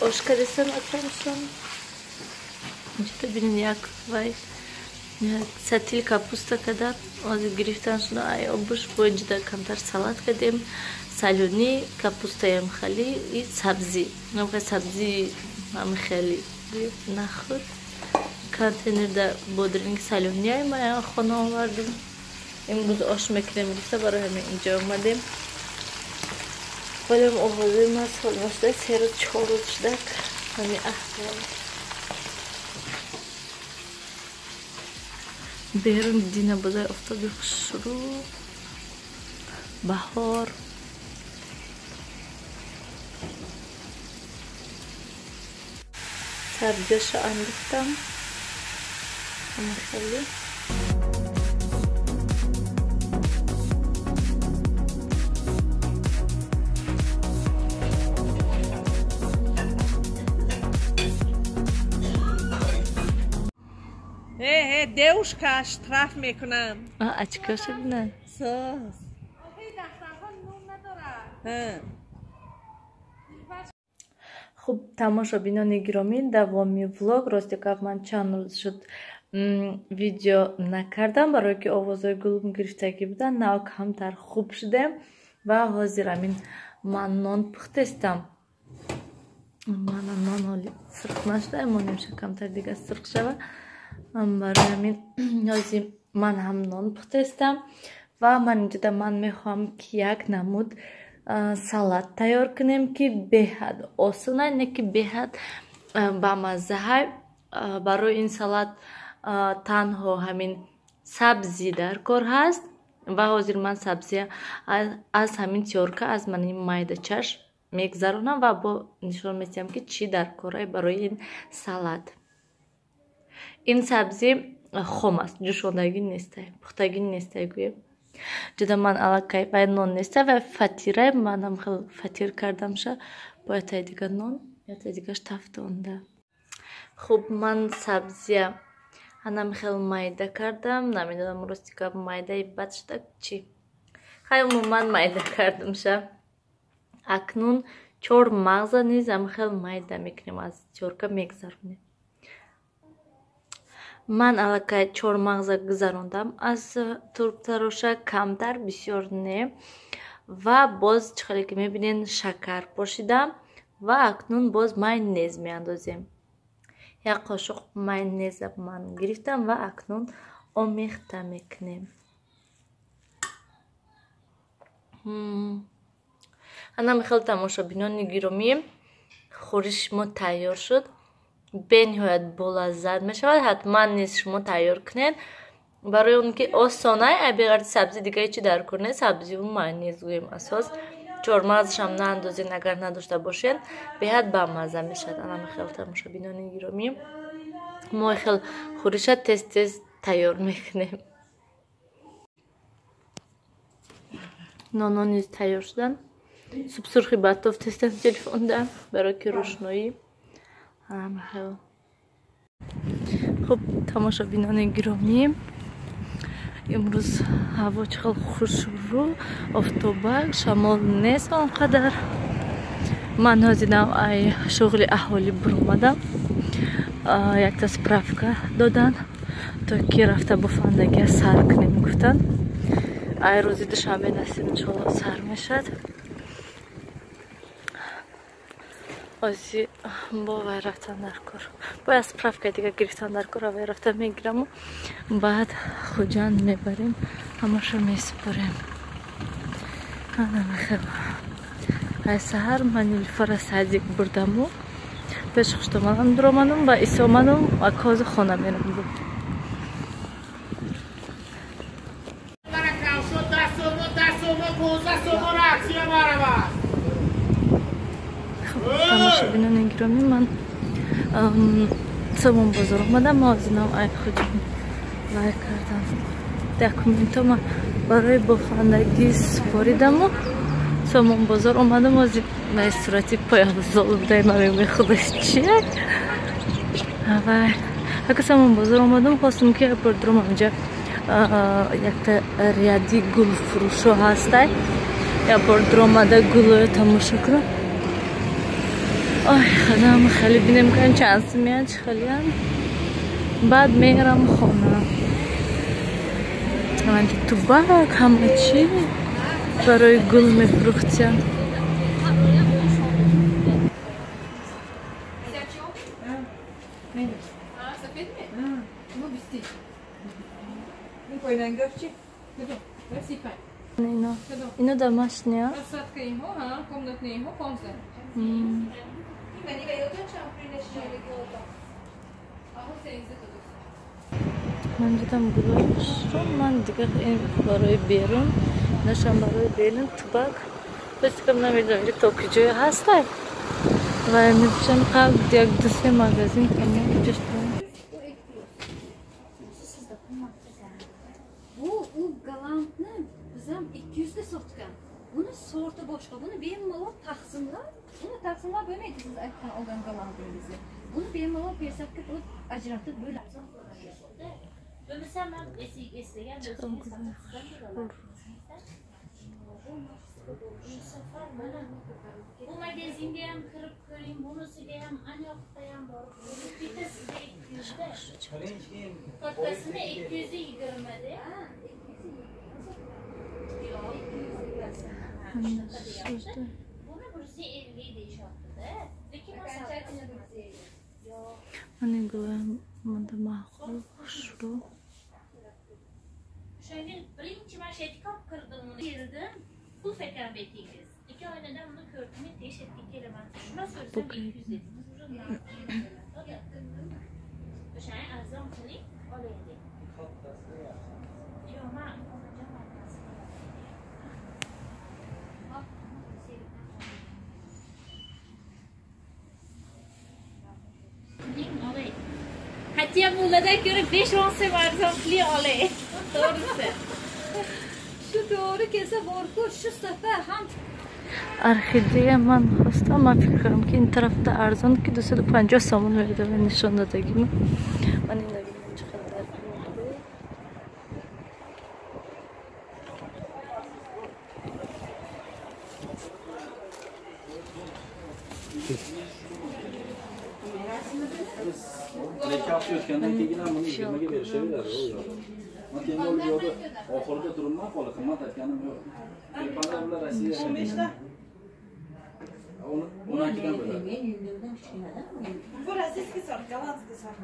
ошка десам акрамшон. Инҷа бинин як вай сатил капуста када ози гирифтаншона ай обуш боҷида камтар салат кадем салюни капустаям хали и сабзи намхай сабзи ам хали нахуд контейнерда бодринги салюниай ма хона овардим имрӯз ош мекунем гуфта барои ҳамин инҷа омадем валем овози мас холмашда се рӯз чор рӯз шудак ҳамин аҳвол берун дина бозай офтоби хушрӯ баҳор сабзиаша андохтам хели девушка штраф мекунам. Очко шудна? Сос. хуб тамошобинони гиромӣ давоми влог рости гап ман чанд рӯз шуд видео накардам барое ки овозҳои гулум гирифтагӣ буданд нао камтар хуб шудем ва ҳозир амин ман нон пухтестам мана нон ҳоли сирх нашуда монемша камтар дига сирх шава барои ҳамин ҳозир ман ҳам нон пухтестам ва ман инҷода ман мехоҳам ки як намуд салат тайёр кунем ки беҳад осона не ки беҳад бамаззаҳай барои ин салат танҳо ҳамин сабзи дар кор ҳаст ва ҳозир ман сабзия аз ҳамин тиёрка аз мани майдачаш мегзаронам ва бо нишон месиҳам ки чӣ дар корай барои ин салат ин сабзи хом аст ҷӯшондагӣ нестай пухтагӣ нестай гӯем ҷуда ман аллакай вай нон нестай вай фатирай манам хел фатир кардамша бо ятай дига нон ятай дигаш тафтонда хуб ман сабзия ҳанам хел майда кардам намедонам рости гап майдаи бад шуда чӣ хай умуман майда кардамша акнун 4 мағза низ ам хел майда мекунем аз тиёрка мегзаронем ман аллакай 4 мағза гузарондам аз турктароша камтар бисёр не ва боз чӣ хеле ки мебинен шакар пошидам ва акнун боз майонез меандозем як қошуқ майонеза ман гирифтам ва акнун омехта мекунем ана мехел тамошобинони гиромӣ хӯриш мо тайёр шуд бениҳоят болаззат мешавад ҳатман низ шумо тайёр кунед барои он ки осонай абеғарди сабзи дигаи чӣ дар кор не сабзиву майонез гӯем асос чормағзашам наандозен агар надошта бошед беҳад бамазза мешавад ана мехел тамошобинони гиромӣ мо хел хӯриша тез тез тайёр мекунем нонон низ тайёр шуданд субсурхи баттов тестам телефонда барои ки рӯшноӣ хуб тамошобинони гиромӣ имрӯз ҳаво чӣ хел хушрӯ офтобак шамол нест он қадар ман ҳозирам ай шуғли аҳолӣ биромадам якта справка додан то ки рафта бо фандагия сар кунем гуфтанд ай рӯзи душанбе насиб иншоалло сар мешавад ози бо вай рафтан дар кор бояд справка дига гирифтан дар кор вай рафта мегираму баъд хуҷанд мебарем ҳамаша месупорем ана мехел ай саҳар ман нилуфара садик бурдаму пеши хуштомадам дуромадам ва исо омадам ва кози хона мерам тамошобинони гиромӣ ман сомон бозор омадам ҳозирам ай хуҷам вай кардам документам барои бофандагӣ супоридаму сомон бозор омадам ҳозир ба сурати появзол будаи мамеме худаш чиак вай ака сомон бозор омадам хостам ки бордурам онҷа якта ряди гулфурӯшо ҳастай я бордур омада гулоё тамошо кунам Ой, خدام خیلی بینم کن چانس میاد خیلیان بعد میرم خونه من تو باغ همه چی برای گل میفروختن اینو домашняя. Рассадка его, комнатная его, комната. من دیدم گلش رو من دیگه این برای بیرون نشم برای بیرون تو باغ بس کم نمیدونم یک تا کجای هسته و میدونم قبل یک دوسری مغازین کنم اینجاش Bu galantni biz ham 200 ta sotgan. Buni sorti boshqa. Buni bemalol taqsimlab, buni taqsimlab bo'lmaydi siz aytgan olgan galantingizni. Buni bemalol persatga qilib ajratib bo'lasiz. Bo'lmasa men eslagan bu magazinga ham kirib ko'ring, bunisiga ham aniyoqda ham bor. Bittasiga 200 da. Kattasini 220 da. Buni 150 deyishyapti-da. Lekin Hani gılamada ma'qul xushru. O'shanga birinchi mashetka olib kirdim, uni yerdim. Pul ekan betingiz. 2 oynadan uni ko'rdim, men tekshirib kelaman. Shuna so'rasam 200 dedingiz. O'shani arzon qiling, olaylik. Yo'q, men Hatta mulladan ko'ra 5 so'm arzon qiling olay. To'g'risi. Shu to'g'ri kelsa bor-ku, shu safar ham Orxideya man xostam, man fikr qilaman ki in tarafda arzon ki 250 so'm berdi va nishondadagimi. Mana endi chiqadi. Lekin o'tgandan keyin ham buni 20 ga berishaveradi u yo'q. Men keyin u yo'qda oxirida turibman, qo'li qimmat aytganim yo'q. Telefonlar bilan Rossiya 15 ta. Uni akidan bo'ladi. Bu rossiyskiy sort, gollandskiy sort.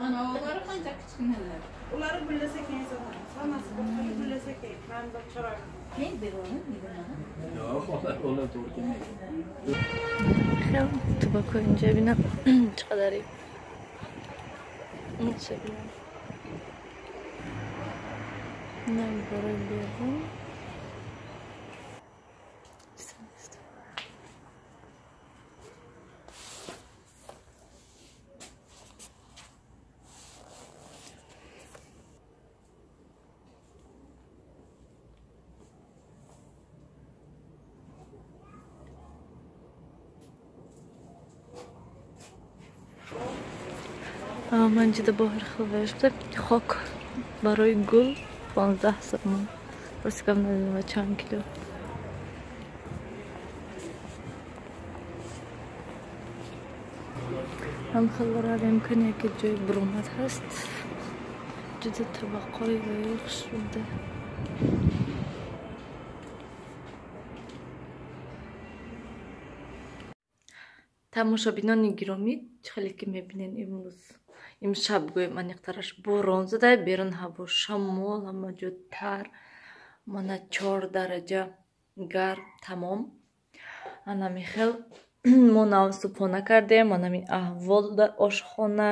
Ana ular qancha kichkinalar? Ular gullasa keyin sotamiz. Hammasi boshqa gullasa keyin. Hamda chiroq. Yo'q, ular to'g'ri kelmaydi. Xel tuba koyunca bina chiqadari. Necha bina. Ne görebiliyorum. من جدا باهر خواهشته خاک برای گل 15 سوم برسی کم ندیدم چند کیلو هم خلال امکانیه که جای برومت هست جدا طبقای و یخ شده тамошобинони гиромӣ хеле ки мебинен имшаб гӯем аниқтараш борон зада берун ҳаво шамол ҳама ҷо тар мана 4 дараҷа гарм тамом анами хел мо нав субҳона кардем манами аҳвол дар ошхона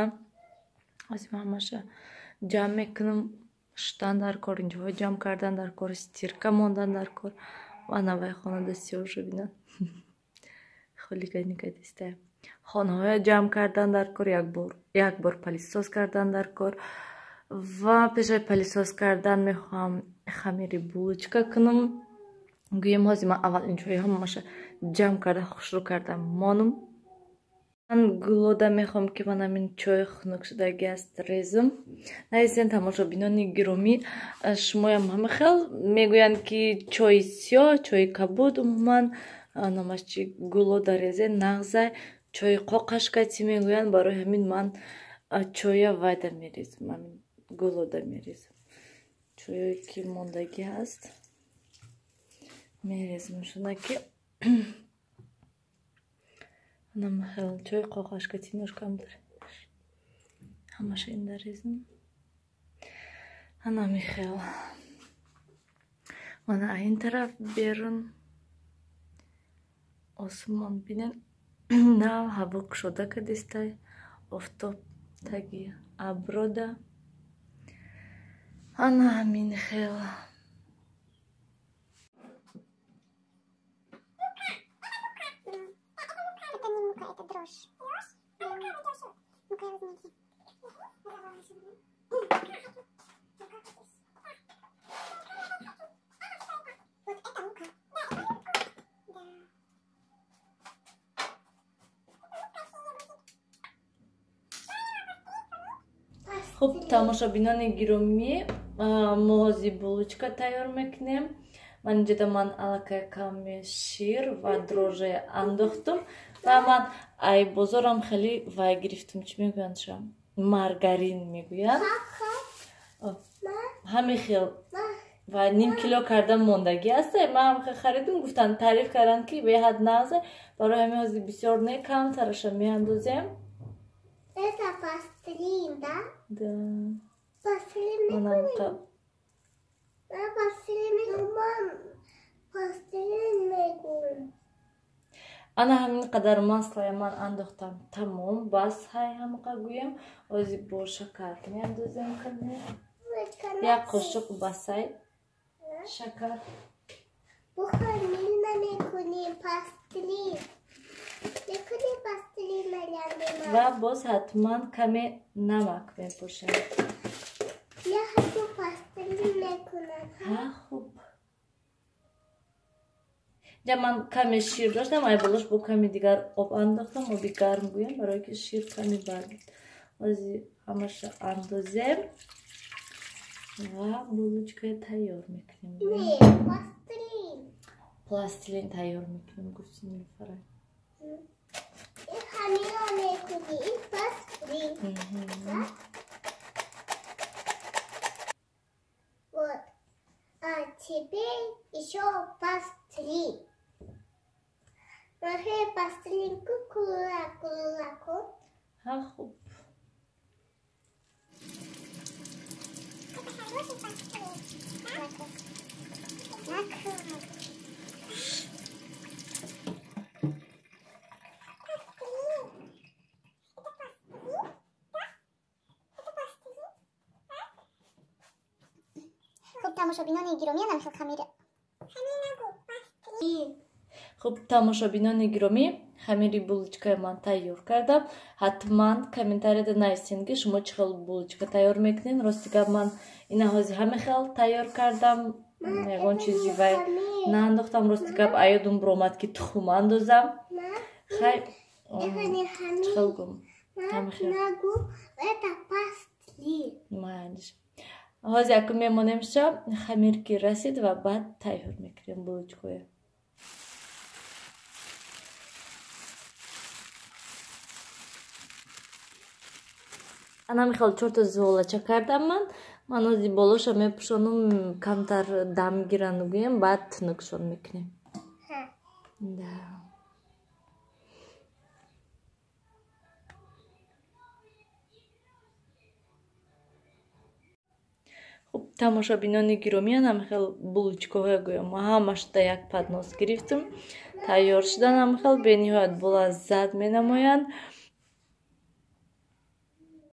азим ҳамаша ҷамъ мекунам шитан дар кор инҷоҳо ҷамъ кардан дар кор стирка мондан дар кор ванавай хона дастёр шубинад хонаҳоя ҷамъ кардан дар кор як бор палисоз кардан дар кор ва пешаи палисоз кардан мехоҳам хамири булочка кунам гӯем ҳозир ман аввал инҷои ҳамаша ҷамъ карда хушрӯ карда монам ман гулода мехоҳам ки ман ҳамин чои хунукшудаги аст резам назиден тамошобинони гиромӣ шумоям ҳама хел мегӯянд ки чои сиёҳ чои кабуд умуман намаш чи гуло дарезе нағзай чой қоқашка чи мегӯянд барои ҳамин ман чоя вайда мерезам ҳамин гулода мерезам чое ки мондагӣ ҳаст мерезам шунаки намахел чой қоқашка чи немножко дар ҳамаша ин дарезам ана михел мана ин тараф берун осмон бинен нав ҳаво кушода кадистай офтоб таги аброда ана ҳамин хел хуб тамошобинони гиромӣ мо ҳозир булочка тайёр мекунем ман инҷода ман аллакай каме шир ва дрожже андохтам ва ман ай бозорам хеле вай гирифтам чӣ мегӯянд ша маргарин мегӯянд ҳамин хел ва ним кило кардам мондагӣ аст ман ҳам хел харидам гуфтанд таъриф карданд ки беҳад нағзе барои ҳамин ҳозир бисёр не камтараша меандозем Это пластилин, да? Да. Пластилин мекунем. Пластилин мекунем. ана ҳамин қадар маслая ман андохтам тамом бас ҳай ҳамақа гӯям ҳозир бо шакар меандозем кане як қошуқ басай шакар Бо хамил намекунем пластилин. Мекунем пластилин маяндем. ва боз ҳатман каме намак мепошем Я хочу пластилин мекунем. ҳа хуб ҷа ман каме шир доштам ай болош бо каме дигар об андохтам оби гарм гӯям барое ки шир каме баргирд ҳозир ҳамаша андозем ва булочкаи тайёр мекунем Не, пластилин. пластилин тайёр мекунем гуфтин мефарай И хамила мекунем. И пластилин. Да? Вот. А теперь еще пластилин. Нахер пластилин кулаку. ҳа хуб Это хороший пластилин. خب تماشابینان گرامی نمیخواد خمیر хуб тамошобинони гиромӣ хамири булочкаи ман тайёр кардам ҳатман комментарияда нависен ки шумо чӣ хел булочка тайёр мекунед рости гап ман ина ҳозир ҳама хел тайёр кардам ягон чизи вай наандохтам рости гап аёдум биромад ки тухм андозам хай чӣ хел гум ҳама хел Это пластилин. майш ҳозир якум мемонем ша хамир ки расид ва баъд тайёр мекунем булочкое ана михол 4 золача кардам ман ҳозир болоша мепӯшонам камтар дам гиранд гӯем баъд тунукшон мекунем да хуб тамошобинони гиромӣ намихел булочкаҳое гӯям ҳамашда як паднос гирифтам тайёр шудан намихел бениҳоят болаззат менамоянд